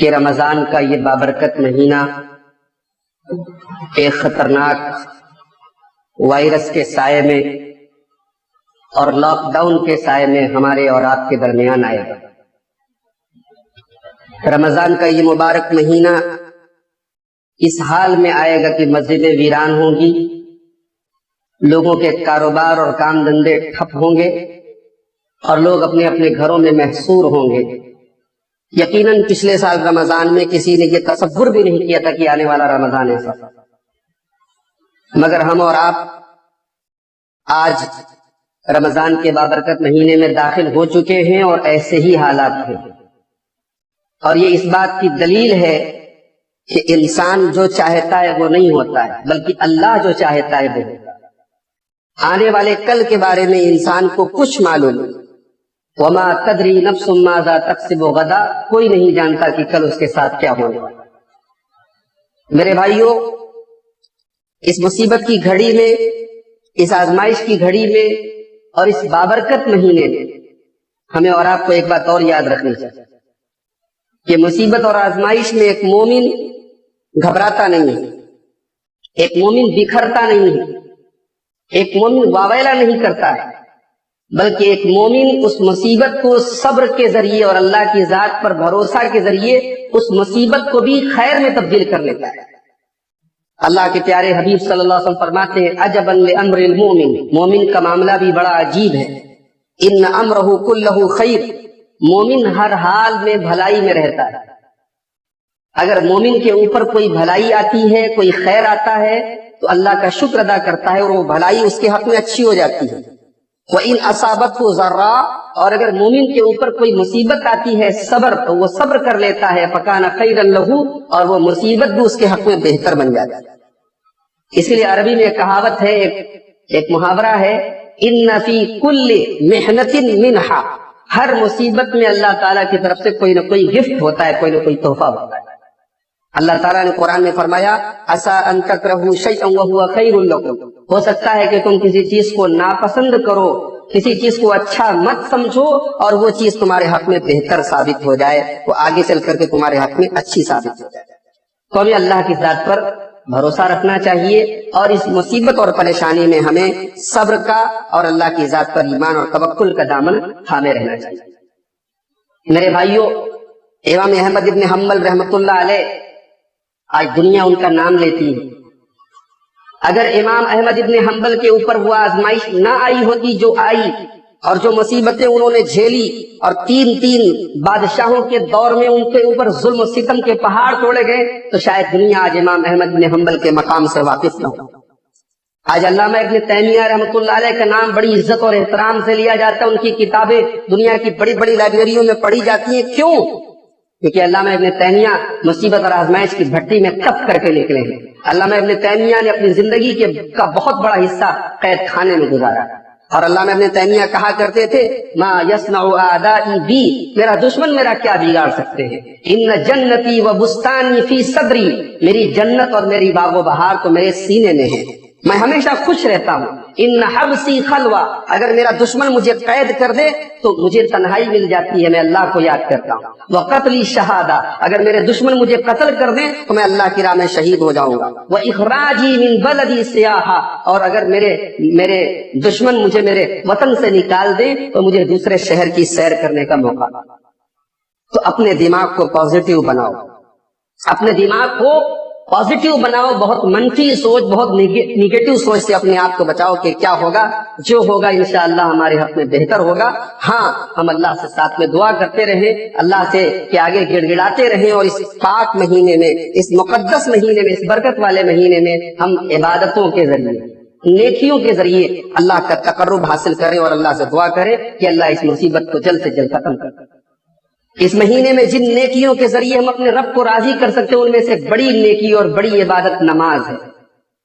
کہ رمضان کا یہ بابرکت مہینہ ایک خطرناک وائرس کے سائے میں اور لاک ڈاؤن کے سائے میں ہمارے اور آپ کے درمیان آئے گا۔ رمضان کا یہ مبارک مہینہ اس حال میں آئے گا کہ مسجدیں ویران ہوں گی، لوگوں کے کاروبار اور کام دھندے ٹھپ ہوں گے اور لوگ اپنے اپنے گھروں میں محصور ہوں گے۔ یقیناً پچھلے سال رمضان میں کسی نے یہ تصور بھی نہیں کیا تھا کہ آنے والا رمضان ایسا، مگر ہم اور آپ آج رمضان کے بابرکت مہینے میں داخل ہو چکے ہیں اور ایسے ہی حالات ہیں۔ اور یہ اس بات کی دلیل ہے کہ انسان جو چاہتا ہے وہ نہیں ہوتا ہے، بلکہ اللہ جو چاہتا ہے وہ ہوتا ہے۔ آنے والے کل کے بارے میں انسان کو کچھ معلوم نہیں۔ وما تدری نفس ماذا تکسب غدا، کوئی نہیں جانتا کہ کل اس کے ساتھ کیا ہونے والا۔ میرے بھائیوں، اس مصیبت کی گھڑی میں، اس آزمائش کی گھڑی میں اور اس بابرکت مہینے میں ہمیں اور آپ کو ایک بات اور یاد رکھنی چاہیے کہ مصیبت اور آزمائش میں ایک مومن گھبراتا نہیں ہے، ایک مومن بکھرتا نہیں ہے، ایک مومن واویلا نہیں کرتا ہے، بلکہ ایک مومن اس مصیبت کو صبر کے ذریعے اور اللہ کی ذات پر بھروسہ کے ذریعے اس مصیبت کو بھی خیر میں تبدیل کر لیتا ہے۔ اللہ کے پیارے حبیب صلی اللہ علیہ وسلم فرماتے ہیں عجبا لامر المومن، مومن کا معاملہ بھی بڑا عجیب ہے۔ ان امرہ کلہ خیر، مومن ہر حال میں بھلائی میں رہتا ہے۔ اگر مومن کے اوپر کوئی بھلائی آتی ہے، کوئی خیر آتا ہے تو اللہ کا شکر ادا کرتا ہے اور وہ بھلائی اس کے حق میں اچھی ہو جاتی ہے۔ وَإِنْ أَصَابَتْهُ ضَرَّاءٌ، اور اگر مومن کے اوپر کوئی مصیبت آتی ہے صبر، تو وہ صبر کر لیتا ہے فَكَانَ خَيْرًا لَهُ، اور وہ مصیبت بھی اس کے حق میں بہتر بن جاتی ہے۔ اس لیے عربی میں ایک کہاوت ہے، ایک محاورہ ہے، إِنَّ فِي كُلِّ مِحْنَةٍ مِنْحَةٍ، ہر مصیبت میں اللہ تعالیٰ کی طرف سے کوئی نہ کوئی گفٹ ہوتا ہے، کوئی نہ کوئی تحفہ ہوتا ہے۔ اللہ تعالیٰ نے قرآن میں فرمایا عَسَىٰ أَن تَكْرَهُوا شَيْئًا وَهُوَ خَيْرٌ لَكُمْ، ہو سکتا ہے کہ تم کسی چیز کو ناپسند کرو، کسی چیز کو اچھا مت سمجھو اور وہ چیز تمہارے حق میں بہتر ثابت ہو جائے، وہ آگے چل کر کے تمہارے حق میں اچھی ثابت ہو جائے۔ تو ہمیں اللہ کی ذات پر بھروسہ رکھنا چاہیے اور اس مصیبت اور پریشانی میں ہمیں صبر کا اور اللہ کی ذات پر ایمان اور توکل کا دامن تھامے رہنا چاہیے۔ میرے بھائیوں، امام احمد ابن حنبل رحمۃ اللہ علیہ، آج دنیا ان کا نام لیتی ہے۔ اگر امام احمد ابن حنبل کے اوپر وہ آزمائش نہ آئی ہوتی جو آئی، اور جو مصیبتیں انہوں نے جھیلی، اور تین بادشاہوں کے دور میں ان کے اوپر ظلم و ستم کے پہاڑ توڑے گئے، تو شاید دنیا آج امام احمد ابن حنبل کے مقام سے واقف نہ ہو۔ آج علامہ ابن تیمیہ رحمۃ اللہ علیہ کا نام بڑی عزت اور احترام سے لیا جاتا ہے، ان کی کتابیں دنیا کی بڑی بڑی لائبریریوں میں پڑھی جاتی ہیں۔ کیوں؟ کیونکہ علامہ ابن تیمیہ مصیبت اور آزمائش کی بھٹی میں کپ کر کے نکلے ہیں۔ علامہ ابن تیمیہ نے اپنی زندگی کا بہت بڑا حصہ قید خانے میں گزارا، اور علامہ ابن تیمیہ کہا کرتے تھے ما یصنع اعدائی بی، میرا دشمن میرا کیا بگاڑ سکتے ہیں، ان جنتی و بستانی فی صدری، میری جنت اور میری باغ و بہار تو میرے سینے میں ہے، میں ہمیشہ خوش رہتا ہوں۔ ان حبسی خلوہ، اگر میرا دشمن مجھے قید کر دے تو مجھے تنہائی مل جاتی ہے، میں اللہ کو یاد کرتا ہوں۔ وقتلی شہادہ، اگر میرے دشمن مجھے قتل کر دیں تو میں اللہ کی راہ میں شہید ہو جاؤں گا۔ واخراجی من بلدی سیاحہ، اور اگر میرے دشمن مجھے میرے وطن سے نکال دیں تو مجھے دوسرے شہر کی سیر کرنے کا موقع۔ تو اپنے دماغ کو پازیٹیو بناؤ، اپنے دماغ کو پازیٹیو بناؤ، بہت منفی سوچ، بہت نیگیٹو سوچ سے اپنے آپ کو بچاؤ کہ کیا ہوگا، جو ہوگا انشاءاللہ ہمارے حق میں بہتر ہوگا۔ ہاں، ہم اللہ سے ساتھ میں دعا کرتے رہیں، اللہ سے کہ آگے گڑ گڑاتے رہیں، اور اس پاک مہینے میں، اس مقدس مہینے میں، اس برکت والے مہینے میں ہم عبادتوں کے ذریعے، نیکیوں کے ذریعے اللہ کا تقرب حاصل کریں اور اللہ سے دعا کریں کہ اللہ اس مصیبت کو جلد سے جلد ختم کر۔ اس مہینے میں جن نیکیوں کے ذریعے ہم اپنے رب کو راضی کر سکتے ہیں ان میں سے بڑی نیکی اور بڑی عبادت نماز ہے،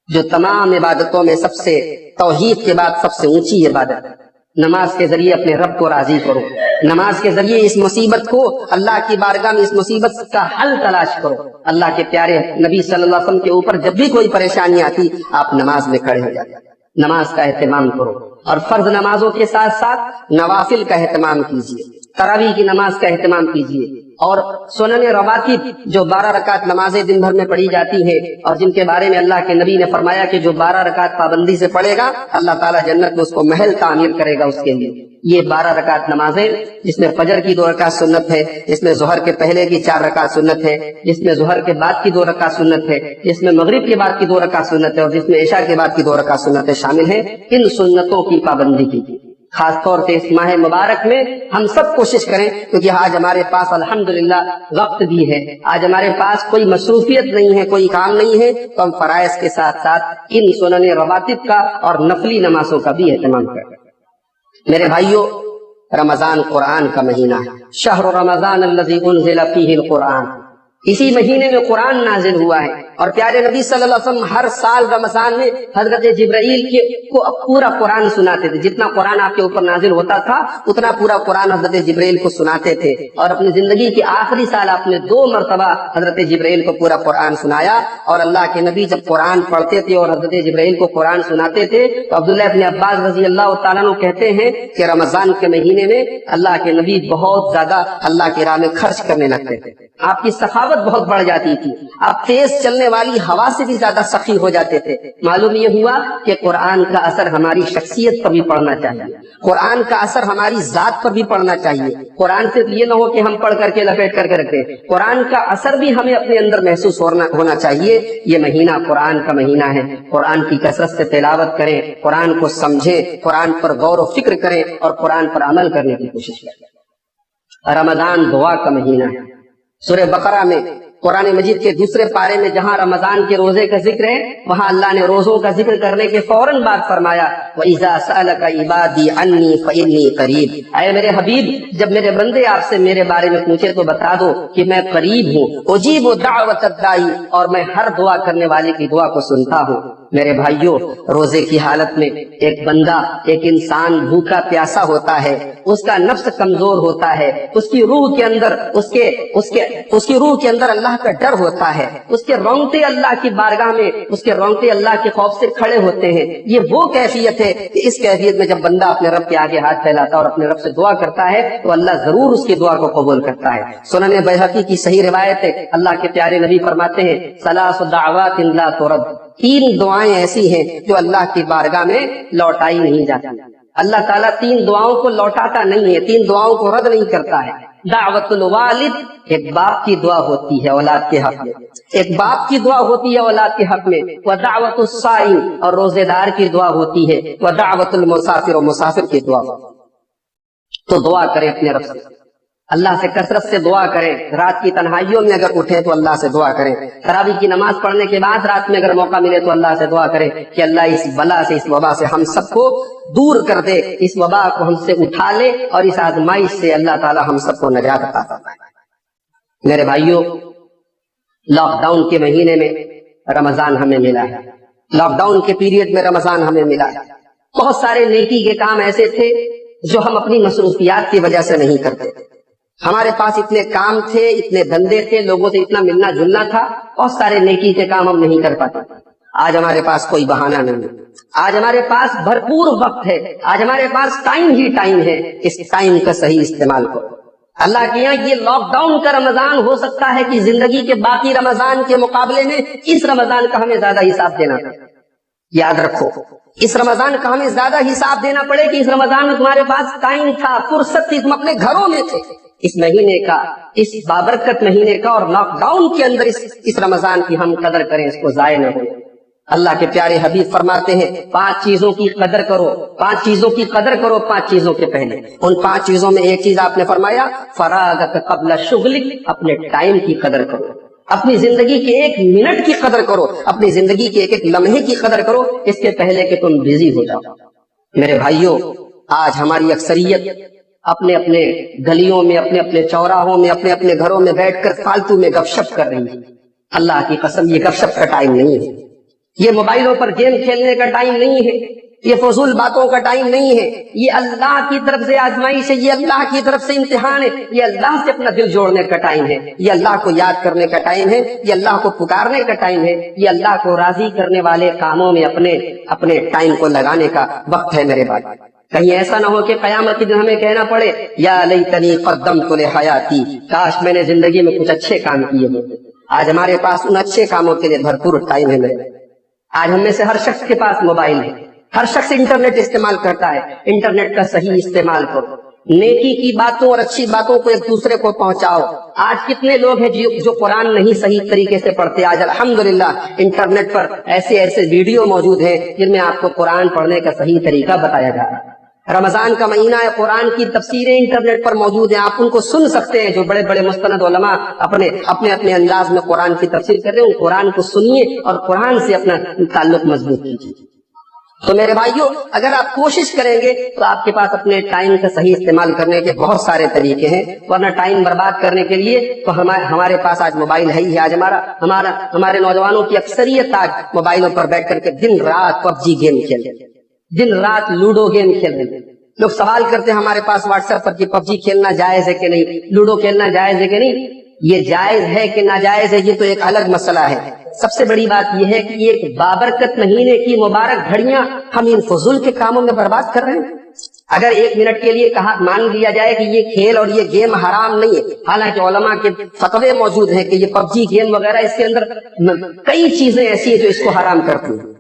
جو تمام عبادتوں میں سب سے، توحید کے بعد سب سے اونچی عبادت ہے۔ نماز کے ذریعے اپنے رب کو راضی کرو، نماز کے ذریعے اس مصیبت کو، اللہ کی بارگاہ میں اس مصیبت کا حل تلاش کرو۔ اللہ کے پیارے نبی صلی اللہ علیہ وسلم کے اوپر جب بھی کوئی پریشانی آتی آپ نماز میں کھڑے ہو جاتے۔ نماز کا اہتمام کرو اور فرض نمازوں کے ساتھ ساتھ نوافل کا اہتمام کیجیے۔ تراویح کی نماز کا اہتمام کیجیے، اور سنن رواتب جو 12 رکعت نمازیں دن بھر میں پڑھی جاتی ہیں اور جن کے بارے میں اللہ کے نبی نے فرمایا کہ جو 12 رکعت پابندی سے پڑھے گا اللہ تعالیٰ جنت میں اس کو محل تعمیر کرے گا اس کے لیے. یہ 12 رکعت نمازیں جس میں فجر کی 2 رکعت سنت ہے، جس میں ظہر کے پہلے کی 4 رکعت سنت ہے، جس میں ظہر کے بعد کی 2 رکعت سنت ہے، جس میں مغرب کے بعد کی 2 رکعت سنت ہے، اور جس میں عشاء کے بعد کی 2 رکعت سنتیں شامل ہیں. ان سنتوں کی پابندی کی خاص طور سے اس ماہ مبارک میں ہم سب کوشش کریں، کیونکہ آج ہمارے پاس الحمدللہ وقت بھی ہے، آج ہمارے پاس کوئی مصروفیت نہیں ہے، کوئی کام نہیں ہے، تو ہم فرائض کے ساتھ ساتھ ان سنن رواتب کا اور نفلی نمازوں کا بھی اہتمام کریں. میرے بھائیو، رمضان قرآن کا مہینہ ہے. شہر رمضان الذی انزل فیہ القرآن، اسی مہینے میں قرآن نازل ہوا ہے. اور پیارے نبی صلی اللہ علیہ وسلم ہر سال رمضان میں حضرت جبرائیل کو پورا قرآن سناتے تھے. جتنا قرآن آپ کے اوپر نازل ہوتا تھا اتنا پورا قرآن حضرت جبرائیل کو سناتے تھے. اور اپنی زندگی کے آخری سال آپ نے 2 مرتبہ حضرت جبرائیل کو پورا قرآن سنایا. اور اللہ کے نبی جب قرآن پڑھتے تھے اور حضرت جبرائیل کو قرآن سناتے تھے تو عبداللہ ابن عباس رضی اللہ تعالیٰ عنہ کہتے ہیں کہ رمضان کے مہینے میں اللہ کے نبی بہت زیادہ اللہ کی راہ میں خرچ کرنے لگتے تھے. آپ کی سخاوت بہت بڑھ جاتی تھی، آپ تیز چلنے والی ہوا سے بھی زیادہ سخی ہو جاتے تھے. معلوم یہ ہوا کہ قرآن کا اثر ہماری شخصیت پر بھی پڑنا چاہیے، قرآن کا اثر ہماری ذات پر بھی پڑنا چاہیے. قرآن صرف یہ نہ ہو کہ ہم پڑھ کر کے لپیٹ کر کے رکھیں، قرآن کا اثر بھی ہمیں اپنے اندر محسوس ہونا چاہیے. یہ مہینہ قرآن کا مہینہ ہے. قرآن کی کثرت سے تلاوت کریں، قرآن کو سمجھیں، قرآن پر غور و فکر کریں اور قرآن پر عمل کرنے کی کوشش کریں. رمضان دعا کا مہینہ ہے. سورہ بقرہ میں قرآن مجید کے دوسرے پارے میں جہاں رمضان کے روزے کا ذکر ہے وہاں اللہ نے روزوں کا ذکر کرنے کے فوراً بعد فرمایا وَإِذَا سَأَلَكَ عِبَادِي عَنِّي فَإِنِّي قَرِيبٌ، اے میرے حبیب جب میرے بندے آپ سے میرے بارے میں پوچھے تو بتا دو کہ میں قریب ہوں. اجیب دعوت الداعی، اور میں ہر دعا کرنے والے کی دعا کو سنتا ہوں. میرے بھائیوں، روزے کی حالت میں ایک بندہ، ایک انسان بھوکا پیاسا ہوتا ہے، اس کا نفس کمزور ہوتا ہے، اس کی روح کے اندر اس کی روح کے اندر اللہ کا ڈر ہوتا ہے، اس کے رونگٹے اللہ کی بارگاہ میں اس کے رونگٹے اللہ کے خوف سے کھڑے ہوتے ہیں. یہ وہ کیفیت ہے کہ اس کیفیت میں جب بندہ اپنے رب کے آگے ہاتھ پھیلاتا ہے اور اپنے رب سے دعا کرتا ہے تو اللہ ضرور اس کی دعا کو قبول کرتا ہے. سنن بیہقی کی صحیح روایت ہے، اللہ کے پیارے نبی فرماتے ہیں ثلاث دعوات لا ترد، 3 دعائیں ایسی ہیں جو اللہ کی بارگاہ میں لوٹائی نہیں جاتی. اللہ تعالیٰ 3 دعاؤں کو لوٹاتا نہیں ہے، 3 دعاؤں کو رد نہیں کرتا ہے. دعوت الوالد، ایک باپ کی دعا ہوتی ہے اولاد کے حق میں، ایک باپ کی دعا ہوتی ہے اولاد کے حق میں. ودعوت الصائم، اور روزے دار کی دعا ہوتی ہے. ودعوت المسافر، اور مسافر کی دعا. تو دعا کریں اپنے رب سے، اللہ سے کثرت سے دعا کریں. رات کی تنہائیوں میں اگر اٹھیں تو اللہ سے دعا کریں. تراویح کی نماز پڑھنے کے بعد رات میں اگر موقع ملے تو اللہ سے دعا کریں کہ اللہ اس بلا سے، اس وبا سے ہم سب کو دور کر دے، اس وبا کو ہم سے اٹھا لے اور اس آزمائش سے اللہ تعالی ہم سب کو نجات عطا فرمائے. میرے بھائیوں، لاک ڈاؤن کے مہینے میں رمضان ہمیں ملا ہے. لاک ڈاؤن کے پیریڈ میں رمضان ہمیں ملا ہے. بہت سارے نیکی کے کام ایسے تھے جو ہم اپنی مصروفیات کی وجہ سے نہیں کرتے. ہمارے پاس اتنے کام تھے، اتنے دھندے تھے، لوگوں سے اتنا ملنا جلنا تھا، بہت سارے نیکی کے کام ہم نہیں کر پاتے. آج ہمارے پاس کوئی بہانہ نہیں ہے، آج ہمارے پاس بھرپور وقت ہے، آج ہمارے پاس ٹائم ہی ٹائم ہے. اس ٹائم کا صحیح استعمال کرو. اللہ کے یہاں یہ لاک ڈاؤن کا رمضان ہو سکتا ہے کہ زندگی کے باقی رمضان کے مقابلے میں اس رمضان کا ہمیں زیادہ حساب دینا پڑے. یاد رکھو، اس رمضان کا ہمیں زیادہ حساب دینا پڑے کہ اس رمضان میں تمہارے پاس ٹائم تھا، فرصت تھی، تم اپنے گھروں میں تھے. اس مہینے کا، اس بابرکت مہینے کا اور لاک ڈاؤن کے اندر اس رمضان کی ہم قدر کریں، اس کو ضائع نہ ہو. اللہ کے پیارے حبیب فرماتے ہیں 5 چیزوں کی قدر کرو، 5 چیزوں کی قدر کرو 5 چیزوں کے پہلے. ان 5 چیزوں میں ایک چیز آپ نے فرمایا فراغت قبل شغلک، اپنے ٹائم کی قدر کرو، اپنی زندگی کے 1 منٹ کی قدر کرو، اپنی زندگی کے 1 لمحے کی قدر کرو اس کے پہلے کہ تم بزی ہو جاؤ. میرے بھائیوں، آج ہماری اکثریت اپنے اپنے گلیوں میں، اپنے اپنے چوراہوں میں، اپنے اپنے گھروں میں بیٹھ کر فالتو میں گپ شپ کر رہی ہے. اللہ کی قسم یہ گپ شپ کا ٹائم نہیں ہے، یہ موبائلوں پر گیم کھیلنے کا ٹائم نہیں ہے، یہ فضول باتوں کا ٹائم نہیں ہے. یہ اللہ کی طرف سے آزمائش ہے، یہ اللہ کی طرف سے امتحان ہے. یہ اللہ سے اپنا دل جوڑنے کا ٹائم ہے، یہ اللہ کو یاد کرنے کا ٹائم ہے، یہ اللہ کو پکارنے کا ٹائم ہے، یہ اللہ کو راضی کرنے والے کاموں میں اپنے ٹائم کو لگانے کا وقت ہے. میرے بھائی، کہیں ایسا نہ ہو کہ قیامت کے دن ہمیں کہنا پڑے یا لیتنی قدمت لحیاتی، کاش میں نے زندگی میں کچھ اچھے کام کیے ہوں۔ آج ہمارے پاس ان اچھے کاموں کے لیے بھرپور ٹائم ہے میرے۔ آج ہم میں سے ہر شخص کے پاس موبائل ہے، ہر شخص انٹرنیٹ استعمال کرتا ہے۔ انٹرنیٹ کا صحیح استعمال کرو، نیکی کی باتوں اور اچھی باتوں کو ایک دوسرے کو پہنچاؤ۔ آج کتنے لوگ ہیں جو قرآن نہیں صحیح طریقے سے پڑھتے؟ آج الحمدللہ انٹرنیٹ پر ایسے ویڈیو موجود ہیں جن میں آپ کو قرآن پڑھنے کا صحیح طریقہ بتایا جا رہا ہے۔ رمضان کا مہینہ ہے، قرآن کی تفسیریں انٹرنیٹ پر موجود ہیں، آپ ان کو سن سکتے ہیں۔ جو بڑے بڑے مستند علماء اپنے انداز میں قرآن کی تفسیر کر رہے ہیں، ان قرآن کو سنیے اور قرآن سے اپنا تعلق مضبوط کیجیے۔ تو میرے بھائیوں، اگر آپ کوشش کریں گے تو آپ کے پاس اپنے ٹائم کا صحیح استعمال کرنے کے بہت سارے طریقے ہیں، ورنہ ٹائم برباد کرنے کے لیے تو ہمارے پاس آج موبائل ہے ہی۔ آج ہمارے نوجوانوں کی اکثریت آج موبائلوں پر بیٹھ کر کے دن رات پب جی گیم کھیل رہے ہیں، دن رات لوڈو گیم کھیل رہے ہیں۔ لوگ سوال کرتے ہیں ہمارے پاس واٹس ایپ پر کہ پب جی کھیلنا جائز ہے کہ نہیں، لوڈو کھیلنا جائز ہے کہ نہیں۔ یہ جائز ہے کہ ناجائز ہے، یہ تو ایک الگ مسئلہ ہے۔ سب سے بڑی بات یہ ہے کہ ایک بابرکت مہینے کی مبارک گھڑیاں ہم ان فضول کے کاموں میں برباد کر رہے ہیں۔ اگر ایک منٹ کے لیے مان لیا جائے کہ یہ کھیل اور یہ گیم حرام نہیں ہے، حالانکہ علماء کے فتوے موجود ہیں کہ یہ پب جی گیم وغیرہ، اس کے اندر کئی چیزیں ایسی ہیں جو اس کو حرام کرتی ہیں۔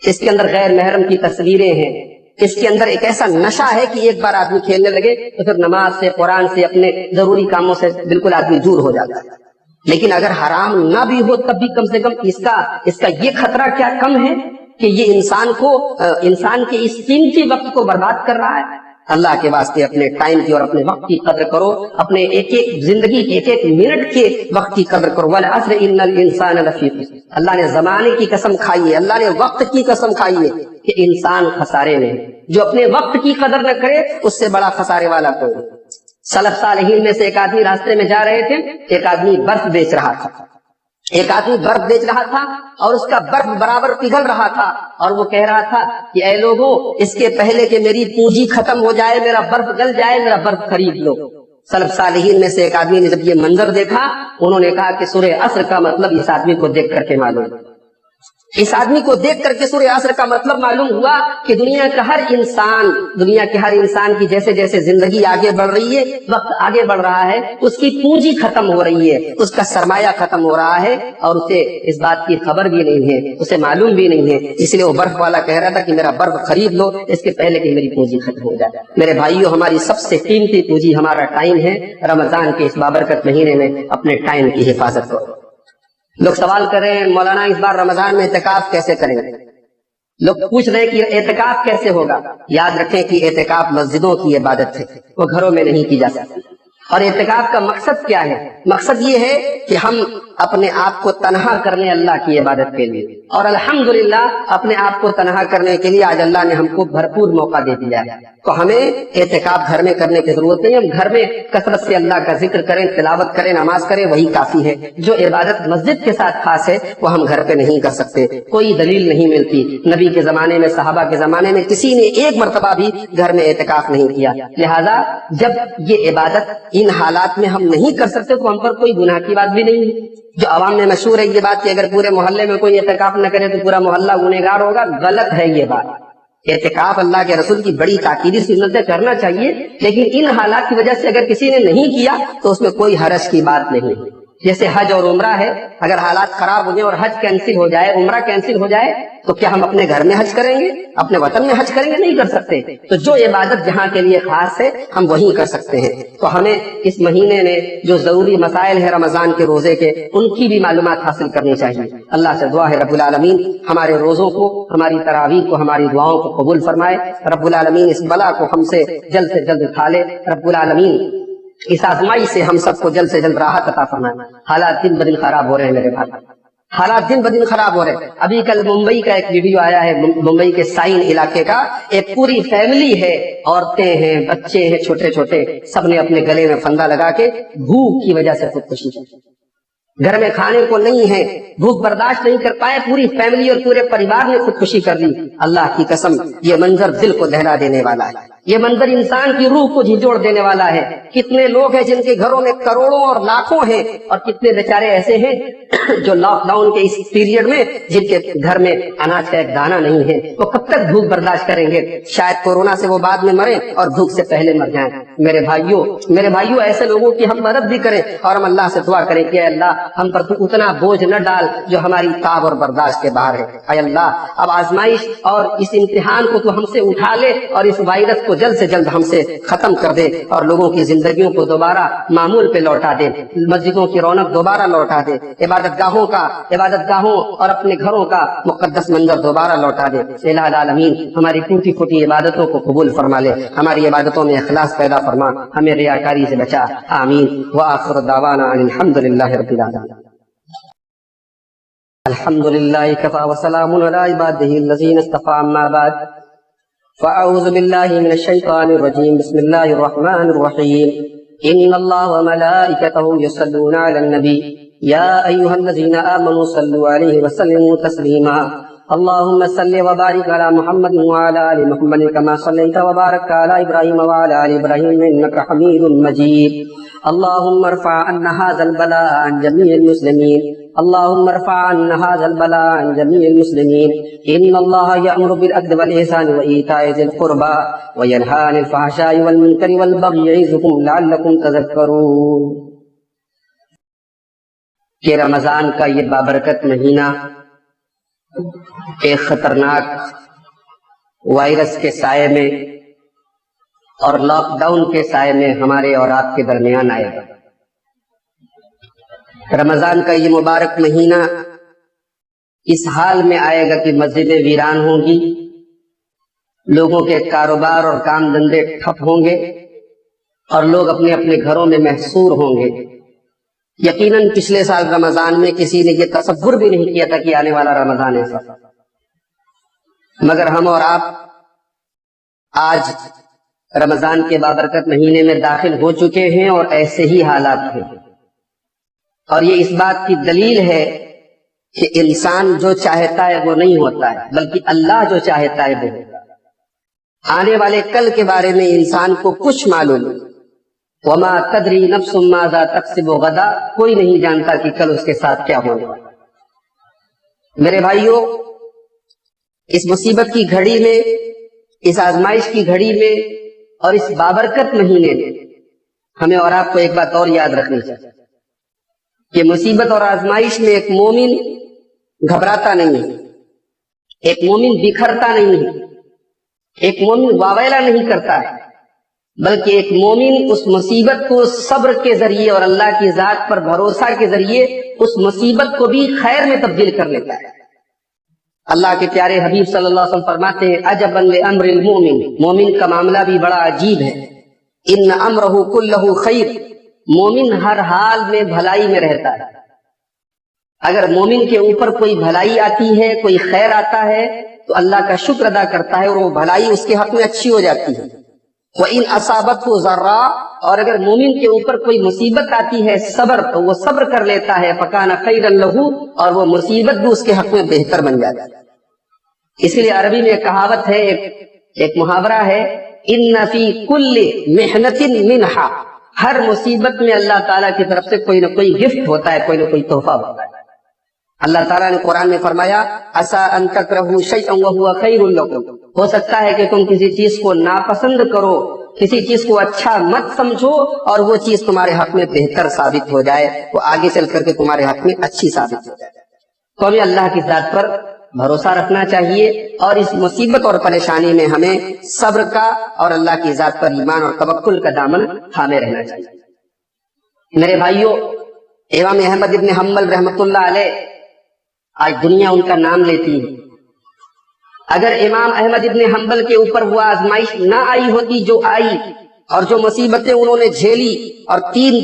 اس کے اندر غیر محرم کی تصویریں ہیں، اس کے اندر ایک ایسا نشہ ہے کہ ایک بار آدمی کھیلنے لگے تو پھر نماز سے، قرآن سے، اپنے ضروری کاموں سے بالکل آدمی دور ہو جاتا ہے۔ لیکن اگر حرام نہ بھی ہو تب بھی کم سے کم اس کا یہ خطرہ کیا کم ہے کہ یہ انسان کے اس قیمتی وقت کو برباد کر رہا ہے۔ اللہ کے واسطے اپنے ٹائم کی اور اپنے وقت کی قدر کرو، اپنے ایک زندگی کے ایک منٹ کے وقت کی قدر کرو۔ والعصر ان الانسان لفی خسر، اللہ نے زمانے کی قسم کھائی ہے، اللہ نے وقت کی قسم کھائی ہے کہ انسان خسارے میں۔ جو اپنے وقت کی قدر نہ کرے اس سے بڑا خسارے والا کوئی نہیں۔ سلف صالحین میں سے ایک آدمی راستے میں جا رہے تھے، ایک آدمی برف بیچ رہا تھا اور اس کا برف برابر پگھل رہا تھا، اور وہ کہہ رہا تھا کہ اے لوگوں، اس کے پہلے کہ میری پونجی ختم ہو جائے، میرا برف گل جائے، میرا برف خرید لو۔ سلف صالحین میں سے ایک آدمی نے جب یہ منظر دیکھا، انہوں نے کہا کہ سورہ عصر کا مطلب اس آدمی کو دیکھ کر کے معلوم، اس آدمی کو دیکھ کر کے سورہ عصر کا مطلب معلوم ہوا کہ دنیا کے ہر انسان کی جیسے جیسے زندگی آگے بڑھ رہی ہے، وقت آگے بڑھ رہا ہے، اس کی پونجی ختم ہو رہی ہے، اس کا سرمایہ ختم ہو رہا ہے، اور اسے اس بات کی خبر بھی نہیں ہے، اسے معلوم بھی نہیں ہے۔ اس لیے وہ برف والا کہہ رہا تھا کہ میرا برف خرید لو اس کے پہلے کہ میری پونجی ختم ہو جائے۔ میرے بھائیوں، ہماری سب سے قیمتی پونجی ہمارا ٹائم ہے۔ رمضان کے اس بابرکت مہینے میں اپنے ٹائم کی حفاظت کرو۔ لوگ سوال کر رہے ہیں مولانا اس بار رمضان میں اعتکاف کیسے کریں گے؟ لوگ پوچھ رہے ہیں کہ اعتکاف کیسے ہوگا؟ یاد رکھیں کہ اعتکاف مسجدوں کی عبادت ہے، وہ گھروں میں نہیں کی جا سکتی۔ اور اعتکاف کا مقصد کیا ہے؟ مقصد یہ ہے کہ ہم اپنے آپ کو تنہا کرنے اللہ کی عبادت کے لیے، اور الحمدللہ اپنے آپ کو تنہا کرنے کے لیے آج اللہ نے ہم کو بھرپور موقع دے دیا ہے۔ تو ہمیں اعتکاف گھر میں کرنے کی ضرورت نہیں، ہم گھر میں کثرت سے اللہ کا ذکر کریں، تلاوت کریں، نماز کریں، وہی کافی ہے۔ جو عبادت مسجد کے ساتھ خاص ہے وہ ہم گھر پہ نہیں کر سکتے، کوئی دلیل نہیں ملتی۔ نبی کے زمانے میں، صحابہ کے زمانے میں کسی نے ایک مرتبہ بھی گھر میں اعتکاف نہیں کیا۔ لہذا جب یہ عبادت ان حالات میں ہم نہیں کر سکتے تو ہم پر کوئی گناہ کی بات بھی نہیں ہے۔ جو عوام میں مشہور ہے یہ بات کہ اگر پورے محلے میں کوئی اعتکاف نہ کرے تو پورا محلہ گنہگار ہوگا، غلط ہے یہ بات۔ اعتکاف اللہ کے رسول کی بڑی تاکیدی سنت ہے، کرنا چاہیے، لیکن ان حالات کی وجہ سے اگر کسی نے نہیں کیا تو اس میں کوئی حرج کی بات نہیں۔ جیسے حج اور عمرہ ہے، اگر حالات خراب ہو جائیں اور حج کینسل ہو جائے، عمرہ کینسل ہو جائے، تو کیا ہم اپنے گھر میں حج کریں گے؟ اپنے وطن میں حج کریں گے؟ نہیں کر سکتے۔ تو جو عبادت جہاں کے لیے خاص ہے ہم وہیں کر سکتے ہیں۔ تو ہمیں اس مہینے میں جو ضروری مسائل ہیں رمضان کے روزے کے، ان کی بھی معلومات حاصل کرنی چاہیے۔ اللہ سے دعا ہے رب العالمین ہمارے روزوں کو، ہماری تراویح کو، ہماری دعاؤں کو قبول فرمائے۔ رب العالمین اس بلا کو ہم سے جلد اٹھا لے۔ رب العالمین اس آزمائی سے ہم سب کو جلد سے جلد راحت عطا فرمائے۔ حالات دن بدن خراب ہو رہے ہیں میرے بھائی، حالات دن بدن خراب ہو رہے ہیں۔ ابھی کل ممبئی کا ایک ویڈیو آیا ہے، ممبئی کے سائن علاقے کا، ایک پوری فیملی ہے، عورتیں ہیں، بچے ہیں چھوٹے چھوٹے، سب نے اپنے گلے میں پھندا لگا کے بھوک کی وجہ سے خودکشی کی۔ گھر میں کھانے کو نہیں ہے، بھوک برداشت نہیں کر پائے، پوری فیملی اور پورے پریوار نے خودکشی کر لی۔ اللہ کی قسم یہ منظر دل کو دہلا دینے والا ہے، یہ منظر انسان کی روح کو جھنجھوڑ دینے والا ہے۔ کتنے لوگ ہیں جن کے گھروں میں کروڑوں اور لاکھوں ہیں، اور کتنے بیچارے ایسے ہیں جو لاک ڈاؤن کے اس پیریڈ میں جن کے گھر میں اناج کا ایک دانہ نہیں ہے، وہ کب تک بھوک برداشت کریں گے؟ شاید کورونا سے وہ بعد میں مریں اور بھوک سے پہلے مر جائیں۔ میرے بھائیوں ایسے لوگوں کی ہم مدد بھی کریں اور ہم اللہ سے دعا کریں کہ اے اللہ ہم پر تو اتنا بوجھ نہ ڈال جو ہماری طاق اور برداشت کے باہر ہے۔ اے اللہ اب آزمائش اور اس امتحان کو تو ہم سے اٹھا لے اور اس وائرس کو جلد سے جلد ہم سے ختم کر دے اور لوگوں کی زندگیوں کو دوبارہ معمول پہ لوٹا دے، مسجدوں کی رونق دوبارہ لوٹا دے، عبادت گاہوں اور اپنے گھروں کا مقدس منظر دوبارہ لوٹا دے۔ الہ العالمین ہماری ٹوٹی پھوٹی عبادتوں کو قبول فرما لے، ہماری عبادتوں میں اخلاص پیدا فرما، ہمیں ریاکاری سے بچا، آمین۔ وآخر دعوانا ان الحمد للہ رب العالمین۔ الحمد للہ کفا وسلام علی عباده الذین اصطفى، اما بعد فاعوذ باللہ من الشیطان الرجیم، بسم اللہ الرحمن الرحیم۔ ان اللہ وملائکتہ یصلون علی النبی یا ایہا الذین آمنوا صلوا علیہ وسلموا تسلیما۔ اللهم صل وبارك على محمد وعلى آل محمد كما صليت وباركت على إبراهيم وعلى آل إبراهيم إنك حميد مجيد۔ اللهم ارفع عنا هذا البلاء عن جميع المسلمين، اللهم ارفع عنا هذا البلاء عن جميع المسلمين۔ إن الله يأمر بالعدل والإحسان وإيتاء ذي القربى وينهى عن الفحشاء والمنكر والبغي يعظكم لعلكم تذكرون۔ کہ رمضان کا یہ بابرکت مہینہ ایک خطرناک وائرس کے سائے میں اور لاک ڈاؤن کے سائے میں ہمارے اور آپ کے درمیان آئے گا۔ رمضان کا یہ مبارک مہینہ اس حال میں آئے گا کہ مسجدیں ویران ہوں گی، لوگوں کے کاروبار اور کام دھندے ٹھپ ہوں گے اور لوگ اپنے اپنے گھروں میں محصور ہوں گے۔ یقیناً پچھلے سال رمضان میں کسی نے یہ تصور بھی نہیں کیا تھا کہ آنے والا رمضان ایسا، مگر ہم اور آپ آج رمضان کے بابرکت مہینے میں داخل ہو چکے ہیں اور ایسے ہی حالات ہیں، اور یہ اس بات کی دلیل ہے کہ انسان جو چاہتا ہے وہ نہیں ہوتا ہے، بلکہ اللہ جو چاہتا ہے وہ ہوتا ہے۔ آنے والے کل کے بارے میں انسان کو کچھ معلوم نہیں، وما تدری نفس ماذا تکسب غدا، کوئی نہیں جانتا کہ کل اس کے ساتھ کیا ہوگا۔ میرے بھائیوں، اس مصیبت کی گھڑی میں، اس آزمائش کی گھڑی میں اور اس بابرکت مہینے میں ہمیں اور آپ کو ایک بات اور یاد رکھنی چاہیے کہ مصیبت اور آزمائش میں ایک مومن گھبراتا نہیں ہے، ایک مومن بکھرتا نہیں ہے، ایک مومن واویلا نہیں کرتا ہے، بلکہ ایک مومن اس مصیبت کو صبر کے ذریعے اور اللہ کی ذات پر بھروسہ کے ذریعے اس مصیبت کو بھی خیر میں تبدیل کر لیتا ہے۔ اللہ کے پیارے حبیب صلی اللہ علیہ وسلم فرماتے ہیں عجبا لامر المؤمن، مومن کا معاملہ بھی بڑا عجیب ہے۔ ان امرہ کلہ خیر، مومن ہر حال میں بھلائی میں رہتا ہے۔ اگر مومن کے اوپر کوئی بھلائی آتی ہے، کوئی خیر آتا ہے تو اللہ کا شکر ادا کرتا ہے اور وہ بھلائی اس کے حق میں اچھی ہو جاتی ہے۔ وَإِنْ أَصَابَتْهُ ضَرَّاءٌ، اور اگر مومن کے اوپر کوئی مصیبت آتی ہے صبر، تو وہ صبر کر لیتا ہے فَكَانَ خَيْرًا لَهُ، اور وہ مصیبت بھی اس کے حق میں بہتر بن جاتا ہے۔ اس لیے عربی میں ایک کہاوت ہے، ایک محاورہ ہے، إِنَّ فِي كُلِّ مِحْنَةٍ مِنْحَةٍ، ہر مصیبت میں اللہ تعالیٰ کی طرف سے کوئی نہ کوئی گفٹ ہوتا ہے، کوئی نہ کوئی تحفہ ہوتا ہے۔ اللہ تعالیٰ نے قرآن میں فرمایا عَسَىٰ أَن تَكْرَهُوا شَيْئًا وَهُوَ خَيْرٌ لَكُمْ، ہو سکتا ہے کہ تم کسی چیز کو ناپسند کرو، کسی چیز کو اچھا مت سمجھو اور وہ چیز تمہارے حق میں بہتر ثابت ہو جائے، وہ آگے چل کر کے تمہارے حق میں اچھی ثابت ہو جائے۔ تو ہمیں اللہ کی ذات پر بھروسہ رکھنا چاہیے اور اس مصیبت اور پریشانی میں ہمیں صبر کا اور اللہ کی ذات پر ایمان اور توکل کا دامن تھامے رہنا چاہیے۔ میرے بھائیوں، امام احمد ابن حنبل رحمۃ اللہ علیہ، آج دنیا ان کا نام لیتی ہے۔ اگر امام احمد ابن حنبل کے اوپر وہ آزمائش نہ آئی ہوتی جو آئی، اور جو مصیبتیں انہوں نے جھیلی، اور تین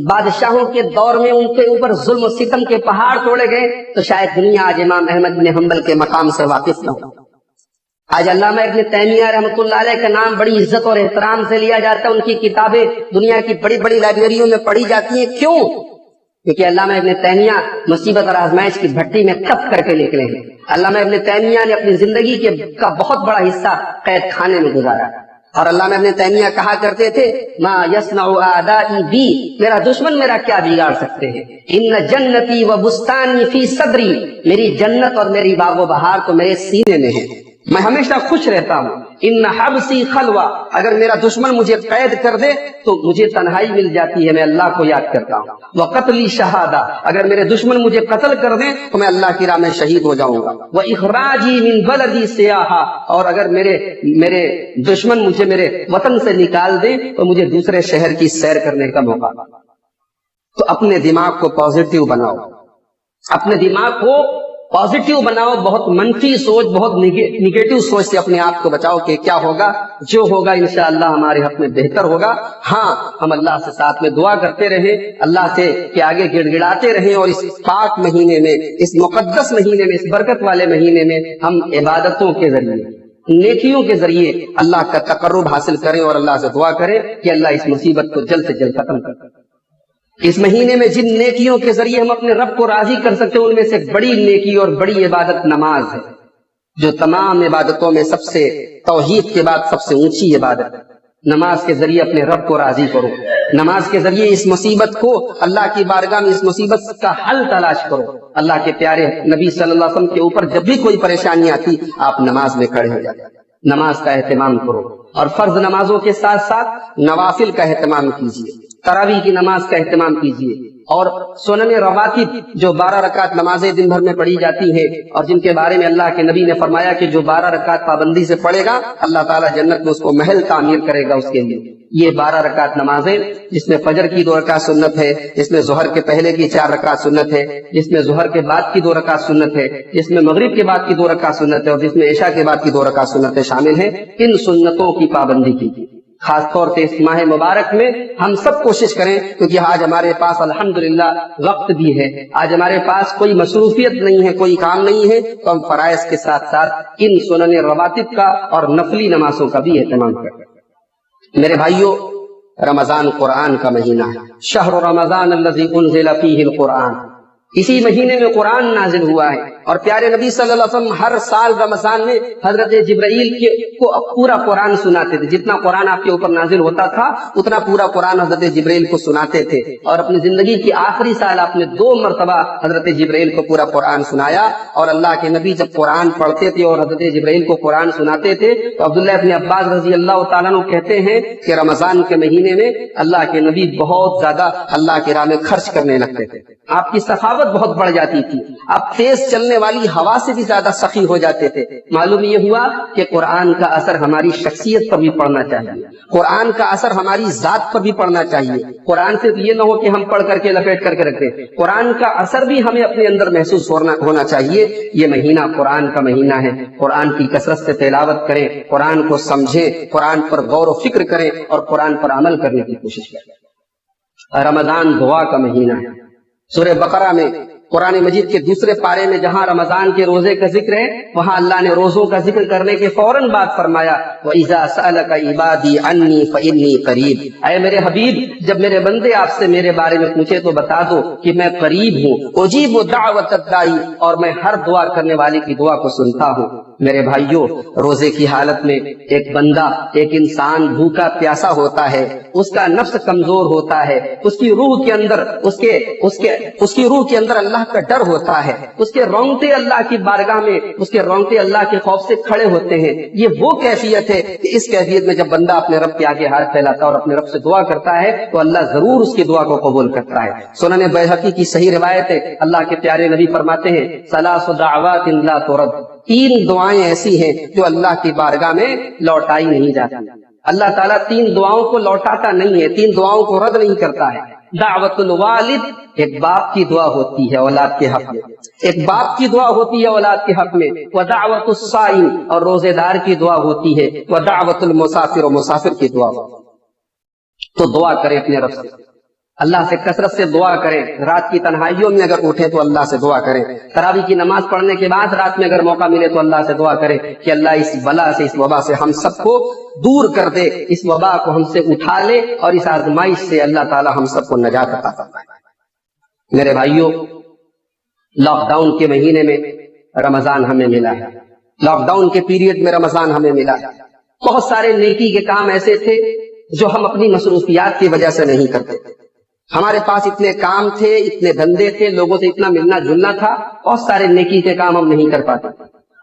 بادشاہوں کے دور میں ان کے اوپر ظلم و ستم کے پہاڑ توڑے گئے، تو شاید دنیا آج امام احمد ابن حنبل کے مقام سے واقف نہ ہو۔ آج علامہ ابن تیمیہ رحمۃ اللہ علیہ کا نام بڑی عزت اور احترام سے لیا جاتا ہے، ان کی کتابیں دنیا کی بڑی بڑی لائبریریوں میں پڑھی جاتی ہیں۔ کیوں؟ کیونکہ علامہ ابن تیمیہ مصیبت اور آزمائش کی بھٹی میں تپ کر کے نکلے ہیں. علامہ ابن تیمیہ نے اپنی زندگی کا بہت بڑا حصہ قید خانے میں گزارا. اور علامہ ابن تیمیہ کہا کرتے تھے ما یصنع اعدائی بی، میرا دشمن میرا کیا بگاڑ سکتے ہیں. ان جنتی و بستانی فی صدری، میری جنت اور میری باغ و بہار تو میرے سینے میں ہے، میں ہمیشہ خوش رہتا ہوں. ان حبسی خلوہ، اگر میرا دشمن مجھے قید کر دے تو مجھے تنہائی مل جاتی ہے، میں اللہ کو یاد کرتا ہوں. وقتلی شہادہ، اگر میرے دشمن مجھے قتل کر دیں تو میں اللہ کی راہ میں شہید ہو جاؤں گا. واخراجی من بلدی سیاحہ، اور اگر میرے دشمن مجھے میرے وطن سے نکال دیں تو مجھے دوسرے شہر کی سیر کرنے کا موقع. تو اپنے دماغ کو پازیٹیو بناؤ، اپنے دماغ کو پازیٹیو بناؤ. بہت منفی سوچ، بہت نگیٹو سوچ سے اپنے آپ کو بچاؤ کہ کیا ہوگا، جو ہوگا انشاءاللہ ہمارے حق میں بہتر ہوگا. ہاں، ہم اللہ سے ساتھ میں دعا کرتے رہیں، اللہ سے کہ آگے گڑ گڑاتے رہیں، اور اس پاک مہینے میں، اس مقدس مہینے میں، اس برکت والے مہینے میں ہم عبادتوں کے ذریعے، نیکیوں کے ذریعے اللہ کا تقرب حاصل کریں اور اللہ سے دعا کریں کہ اللہ اس مصیبت کو جلد سے جلد ختم کر. اس مہینے میں جن نیکیوں کے ذریعے ہم اپنے رب کو راضی کر سکتے ہیں ان میں سے بڑی نیکی اور بڑی عبادت نماز ہے، جو تمام عبادتوں میں سب سے، توحید کے بعد سب سے اونچی عبادت ہے. نماز کے ذریعے اپنے رب کو راضی کرو، نماز کے ذریعے اس مصیبت کو، اللہ کی بارگاہ میں اس مصیبت کا حل تلاش کرو. اللہ کے پیارے نبی صلی اللہ علیہ وسلم کے اوپر جب بھی کوئی پریشانی آتی آپ نماز میں کھڑے ہو جاتے. نماز کا اہتمام کرو، اور فرض نمازوں کے ساتھ ساتھ نوافل کا اہتمام کیجیے. تراویح کی نماز کا اہتمام کیجیے، اور سنن رواتب جو 12 رکعت نمازیں دن بھر میں پڑھی جاتی ہیں، اور جن کے بارے میں اللہ کے نبی نے فرمایا کہ جو 12 رکعت پابندی سے پڑھے گا اللہ تعالیٰ جنت میں اس کو محل تعمیر کرے گا اس کے لیے. یہ 12 رکعت نمازیں، جس میں فجر کی 2 رکعت سنت ہے، جس میں ظہر کے پہلے کی 4 رکعت سنت ہے، جس میں ظہر کے بعد کی 2 رکعت سنت ہے، جس میں مغرب کے بعد کی 2 رکعت سنت ہے، اور جس میں عشاء کے بعد کی 2 رکعت سنتیں شامل ہیں. ان سنتوں کی پابندی کیجیے. خاص طور سے اس ماہ مبارک میں ہم سب کوشش کریں، کیونکہ آج ہمارے پاس الحمدللہ وقت بھی ہے، آج ہمارے پاس کوئی مصروفیت نہیں ہے، کوئی کام نہیں ہے، تو ہم فرائض کے ساتھ ساتھ ان سنن رواتب کا اور نفلی نمازوں کا بھی اہتمام کریں. میرے بھائیوں، رمضان قرآن کا مہینہ ہے. شہر رمضان الذی انزل فیہ القرآن، اسی مہینے میں قرآن نازل ہوا ہے. اور پیارے نبی صلی اللہ علیہ وسلم ہر سال رمضان میں حضرت جبرائیل کو پورا قرآن سناتے تھے. جتنا قرآن آپ کے اوپر نازل ہوتا تھا اتنا پورا قرآن حضرت جبرائیل کو سناتے تھے. اور اپنی زندگی کی آخری سال آپ نے 2 مرتبہ حضرت جبرائیل کو پورا قرآن سنایا. اور اللہ کے نبی جب قرآن پڑھتے تھے اور حضرت جبرائیل کو قرآن سناتے تھے تو عبداللہ ابن عباس رضی اللہ تعالیٰ عنہ کہتے ہیں کہ رمضان کے مہینے میں اللہ کے نبی بہت زیادہ اللہ کی راہ میں خرچ کرنے لگتے تھے. آپ کی سخاوت بہت بڑھ جاتی تھی، آپ تیز چلنے والی ہوا سے بھی زیادہ سخی ہو جاتے تھے. معلوم یہ ہوا کہ قرآن کا اثر ہماری شخصیت پر بھی پڑنا چاہیے، قرآن کا اثر ہماری ذات پر بھی پڑنا چاہیے. قرآن صرف یہ نہ ہو کہ ہم پڑھ کر کے لپیٹ کر کے رکھتے، قرآن کا اثر بھی ہمیں اپنے اندر محسوس ہونا چاہیے. یہ مہینہ قرآن کا مہینہ ہے. قرآن کی کثرت سے تلاوت کریں، قرآن کو سمجھیں، قرآن پر غور و فکر کریں اور قرآن پر عمل کرنے کی کوشش کریں. رمضان دعا کا مہینہ ہے. سورہ بقرہ میں قرآن مجید کے دوسرے پارے میں جہاں رمضان کے روزے کا ذکر ہے وہاں اللہ نے روزوں کا ذکر کرنے کے فوراً بعد فرمایا وَإِذَا سَأَلَكَ عِبَادِي عَنِّي فَإِنِّي قَرِيبٌ، اے میرے حبیب جب میرے بندے آپ سے میرے بارے میں پوچھے تو بتا دو کہ میں قریب ہوں. اجیب دعوت الداعی، اور میں ہر دعا کرنے والے کی دعا کو سنتا ہوں. میرے بھائیوں، روزے کی حالت میں ایک بندہ، ایک انسان بھوکا پیاسا ہوتا ہے، اس کا نفس کمزور ہوتا ہے، اس کی روح کے اندر اللہ کا ڈر ہوتا ہے، اس کے رونگٹے اللہ کی بارگاہ میں، اس کے رونگٹے اللہ کے خوف سے کھڑے ہوتے ہیں. یہ وہ کیفیت ہے کہ اس کیفیت میں جب بندہ اپنے رب کے آگے ہاتھ پھیلاتا ہے اور اپنے رب سے دعا کرتا ہے تو اللہ ضرور اس کی دعا کو قبول کرتا ہے. سنن بیہقی کی صحیح روایت ہے، اللہ کے پیارے نبی فرماتے ہیں ثلاث دعوات لا ترد، 3 دعائیں ایسی ہیں جو اللہ کی بارگاہ میں لوٹائی نہیں جاتی. اللہ تعالیٰ 3 دعاؤں کو لوٹاتا نہیں ہے، 3 دعاؤں کو رد نہیں کرتا ہے. دعوت الوالد، ایک باپ کی دعا ہوتی ہے اولاد کے حق میں، ایک باپ کی دعا ہوتی ہے اولاد کے حق میں. ودعوت الصائم، اور روزے دار کی دعا ہوتی ہے. ودعوت المسافر، اور مسافر کی دعا ہوتی ہے. تو دعا کریں اپنے رب سے، اللہ سے کثرت سے دعا کریں. رات کی تنہائیوں میں اگر اٹھیں تو اللہ سے دعا کریں. تراویح کی نماز پڑھنے کے بعد رات میں اگر موقع ملے تو اللہ سے دعا کریں کہ اللہ اس بلا سے، اس وبا سے ہم سب کو دور کر دے، اس وبا کو ہم سے اٹھا لے، اور اس آزمائش سے اللہ تعالی ہم سب کو نجات عطا فرمائے. میرے بھائیوں، لاک ڈاؤن کے مہینے میں رمضان ہمیں ملا ہے، لاک ڈاؤن کے پیریڈ میں رمضان ہمیں ملا ہے۔ بہت سارے نیکی کے کام ایسے تھے جو ہم اپنی مصروفیات کی وجہ سے نہیں کرتے تھے۔ ہمارے پاس اتنے کام تھے، اتنے دھندے تھے، لوگوں سے اتنا ملنا جلنا تھا، بہت سارے نیکی کے کام ہم نہیں کر پاتے۔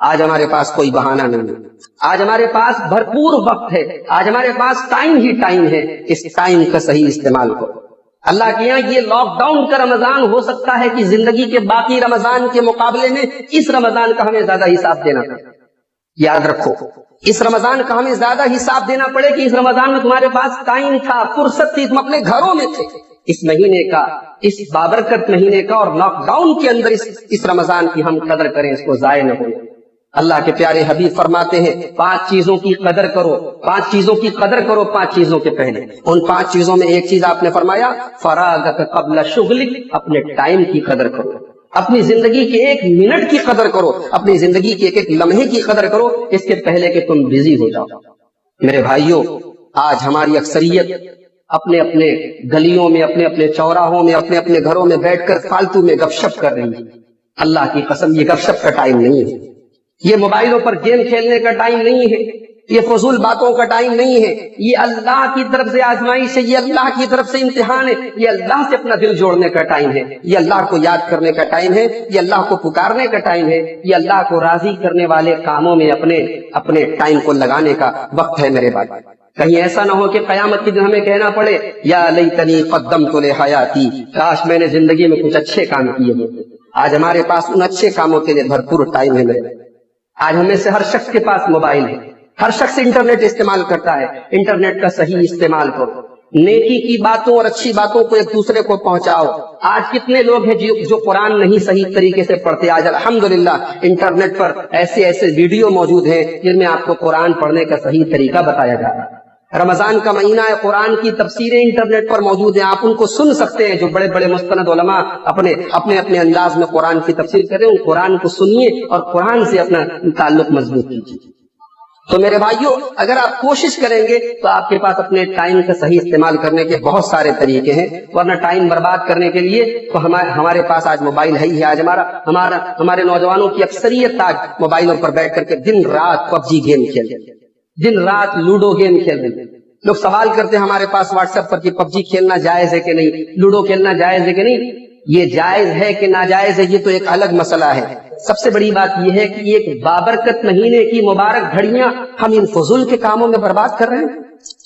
آج ہمارے پاس کوئی بہانہ نہیں ہے، آج ہمارے پاس بھرپور وقت ہے، آج ہمارے پاس ٹائم ہی ٹائم ہے۔ اس ٹائم کا صحیح استعمال کرو۔ اللہ کے یہاں یہ لاک ڈاؤن کا رمضان ہو سکتا ہے کہ زندگی کے باقی رمضان کے مقابلے میں اس رمضان کا ہمیں زیادہ حساب دینا پڑے۔ یاد رکھو، اس رمضان کا ہمیں زیادہ حساب دینا پڑے کہ اس رمضان میں تمہارے پاس ٹائم تھا، فرصت تھی، تم اپنے گھروں میں تھے۔ اس مہینے کا، اس بابرکت مہینے کا اور لاک ڈاؤن کے اندر اس رمضان کی ہم قدر کریں، اس کو ضائع نہ ہو۔ اللہ کے پیارے حبیب فرماتے ہیں 5 چیزوں کی قدر کرو، 5 چیزوں کی قدر کرو 5 چیزوں کے پہلے۔ ان 5 چیزوں میں ایک چیز آپ نے فرمایا فراغت قبل شغلک، اپنے ٹائم کی قدر کرو، اپنی زندگی کے 1 منٹ کی قدر کرو، اپنی زندگی کے 1 لمحے کی قدر کرو، اس کے پہلے کہ تم بزی ہو جاؤ۔ میرے بھائیوں، آج ہماری اکثریت اپنے اپنے گلیوں میں، اپنے اپنے چوراہوں میں، اپنے اپنے گھروں میں بیٹھ کر فالتو میں گپ شپ کر رہی ہے۔ اللہ کی قسم، یہ گپ شپ کا ٹائم نہیں ہے، یہ موبائلوں پر گیم کھیلنے کا ٹائم نہیں ہے، یہ فضول باتوں کا ٹائم نہیں ہے۔ یہ اللہ کی طرف سے آزمائش ہے، یہ اللہ کی طرف سے امتحان ہے، یہ اللہ سے اپنا دل جوڑنے کا ٹائم ہے، یہ اللہ کو یاد کرنے کا ٹائم ہے، یہ اللہ کو پکارنے کا ٹائم ہے، یہ اللہ کو راضی کرنے والے کاموں میں اپنے ٹائم کو لگانے کا وقت ہے۔ میرے بھائی، کہیں ایسا نہ ہو کہ قیامت کے دن ہمیں کہنا پڑے یا لیتنی قدمت لحیاتی، کاش میں نے زندگی میں کچھ اچھے کام کیے ہوتے۔ آج ہمارے پاس ان اچھے کاموں کے لیے بھرپور ٹائم ہے۔ میرے آج ہمیں سے ہر شخص کے پاس موبائل ہے، ہر شخص انٹرنیٹ استعمال کرتا ہے۔ انٹرنیٹ کا صحیح استعمال کرو، نیکی کی باتوں اور اچھی باتوں کو ایک دوسرے کو پہنچاؤ۔ آج کتنے لوگ ہیں جو قرآن نہیں صحیح طریقے سے پڑھتے۔ آج الحمدللہ انٹرنیٹ پر ایسے ویڈیو موجود ہیں جن میں آپ کو قرآن پڑھنے کا صحیح طریقہ بتایا جا رہا ہے۔ رمضان کا مہینہ ہے، قرآن کی تفسیریں انٹرنیٹ پر موجود ہیں، آپ ان کو سن سکتے ہیں۔ جو بڑے بڑے مستند علماء اپنے انداز میں قرآن کی تفسیر کریں، ان قرآن کو سنیے اور قرآن سے اپنا تعلق مضبوط کیجیے۔ تو میرے بھائیوں، اگر آپ کوشش کریں گے تو آپ کے پاس اپنے ٹائم کا صحیح استعمال کرنے کے بہت سارے طریقے ہیں، ورنہ ٹائم برباد کرنے کے لیے تو ہمارے پاس آج موبائل ہے ہی ہے۔ آج ہمارے نوجوانوں کی اکثریت آج موبائلوں پر بیٹھ کر کے دن رات PUBG گیم کھیل رہے ہیں، دن رات لوڈو گیم کھیل رہے ہیں۔ لوگ سوال کرتے ہیں ہمارے پاس واٹس ایپ پر کہ PUBG کھیلنا جائز ہے کہ نہیں، لوڈو کھیلنا جائز ہے کہ نہیں۔ یہ جائز ہے کہ ناجائز ہے، یہ تو ایک الگ مسئلہ ہے۔ سب سے بڑی بات یہ ہے کہ ایک بابرکت مہینے کی مبارک گھڑیاں ہم ان فضول کے کاموں میں برباد کر رہے ہیں۔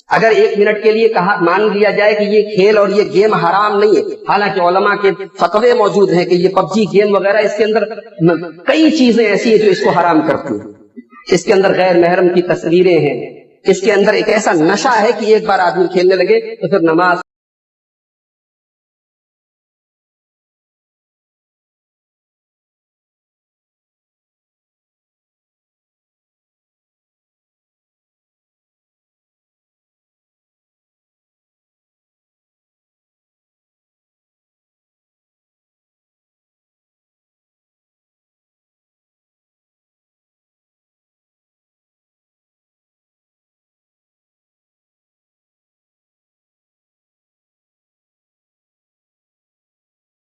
اگر 1 منٹ کے لیے مان لیا جائے کہ یہ کھیل اور یہ گیم حرام نہیں ہے، حالانکہ علماء کے فتوے موجود ہیں کہ یہ PUBG گیم وغیرہ، اس کے اندر کئی چیزیں ایسی ہیں جو اس کو حرام کرتی ہیں۔ اس کے اندر غیر محرم کی تصویریں ہیں، اس کے اندر ایک ایسا نشہ ہے کہ ایک بار آدمی کھیلنے لگے تو پھر نماز